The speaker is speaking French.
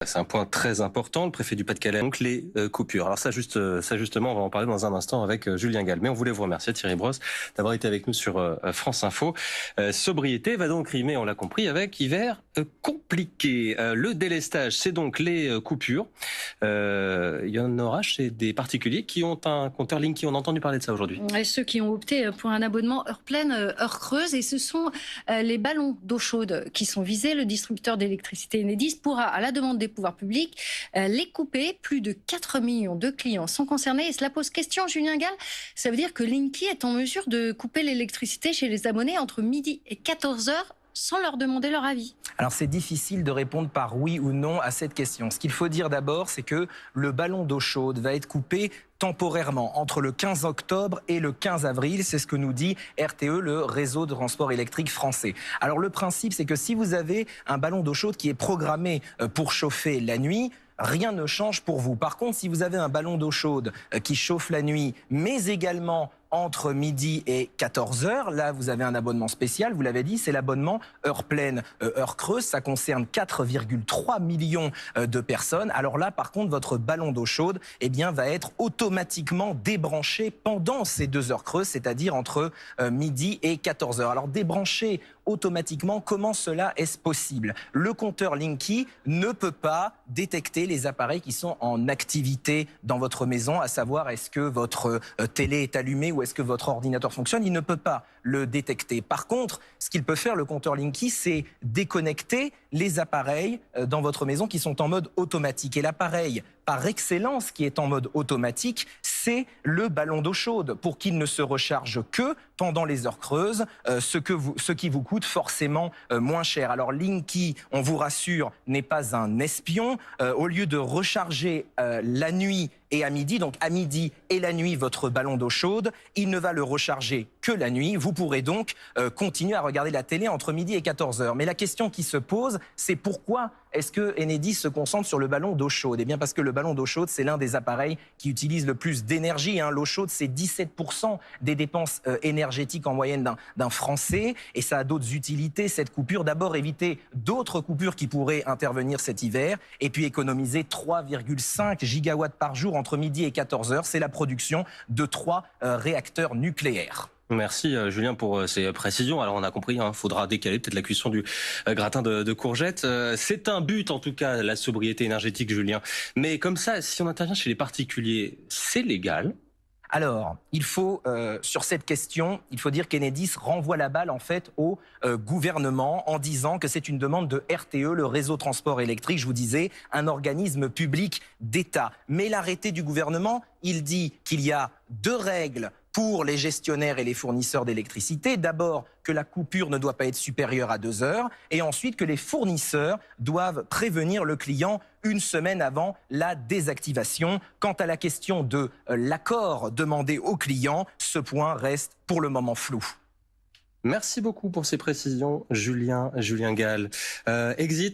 C'est un point très important, le préfet du Pas-de-Calais, donc les coupures. Alors ça justement, on va en parler dans un instant avec Julien Gall. Mais on voulait vous remercier, Thierry Brosse, d'avoir été avec nous sur France Info. Sobriété va donc rimer, on l'a compris, avec hiver compliqué. Le délestage, c'est donc les coupures. Il y en aura chez des particuliers qui ont un compteur Linky. On a entendu parler de ça aujourd'hui. Et ceux qui ont opté pour un abonnement heure pleine, heure creuse. Et ce sont les ballons d'eau chaude qui sont visés. Le distributeur d'électricité Enedis pourra, à la demande des pouvoirs publics, les couper. Plus de 4 millions de clients sont concernés. Et cela pose question, Julien Gall. Ça veut dire que Linky est en mesure de couper l'électricité chez les abonnés entre midi et 14h sans leur demander leur avis. Alors c'est difficile de répondre par oui ou non à cette question. Ce qu'il faut dire d'abord, c'est que le ballon d'eau chaude va être coupé temporairement entre le 15 octobre et le 15 avril. C'est ce que nous dit RTE, le réseau de transport électrique français. Alors le principe, c'est que si vous avez un ballon d'eau chaude qui est programmé pour chauffer la nuit, rien ne change pour vous. Par contre, si vous avez un ballon d'eau chaude qui chauffe la nuit, mais également entre midi et 14h, là vous avez un abonnement spécial, vous l'avez dit, c'est l'abonnement heure pleine, heure creuse, ça concerne 4,3 millions de personnes. Alors là par contre votre ballon d'eau chaude va être automatiquement débranché pendant ces 2 heures creuses, c'est-à-dire entre midi et 14h. Alors débranché automatiquement, comment cela est-ce possible? Le compteur Linky ne peut pas détecter les appareils qui sont en activité dans votre maison, à savoir est-ce que votre télé est allumée ou est-ce que votre ordinateur fonctionne. Il ne peut pas le détecter. Par contre, ce qu'il peut faire, le compteur Linky, c'est déconnecter les appareils dans votre maison qui sont en mode automatique. Et l'appareil par excellence qui est en mode automatique, c'est le ballon d'eau chaude pour qu'il ne se recharge que pendant les heures creuses, ce qui vous coûte forcément moins cher. Alors Linky, on vous rassure, n'est pas un espion. Au lieu de recharger la nuit et à midi, donc à midi et la nuit, votre ballon d'eau chaude, il ne va le recharger que la nuit. Vous pourrez donc continuer à regarder la télé entre midi et 14h. Mais la question qui se pose, c'est pourquoi est-ce que Enedis se concentre sur le ballon d'eau chaude? Eh bien parce que le ballon d'eau chaude, c'est l'un des appareils qui utilise le plus d'énergie. L'eau chaude, c'est 17% des dépenses énergétiques en moyenne d'un Français. Et ça a d'autres utilités, cette coupure. D'abord, éviter d'autres coupures qui pourraient intervenir cet hiver. Et puis économiser 3,5 gigawatts par jour entre midi et 14h. C'est la production de 3 réacteurs nucléaires. Merci Julien pour ces précisions. Alors on a compris, faudra décaler peut-être la cuisson du gratin de courgettes. C'est un but en tout cas, la sobriété énergétique, Julien. Mais comme ça, si on intervient chez les particuliers, c'est légal? Alors, il faut, sur cette question, il faut dire qu'Enedis renvoie la balle en fait au gouvernement en disant que c'est une demande de RTE, le réseau transport électrique, je vous disais, un organisme public d'État. Mais l'arrêté du gouvernement, il dit qu'il y a 2 règles pour les gestionnaires et les fournisseurs d'électricité. D'abord, que la coupure ne doit pas être supérieure à 2 heures. Et ensuite, que les fournisseurs doivent prévenir le client 1 semaine avant la désactivation. Quant à la question de l'accord demandé au client, ce point reste pour le moment flou. Merci beaucoup pour ces précisions, Julien Gall. Exit.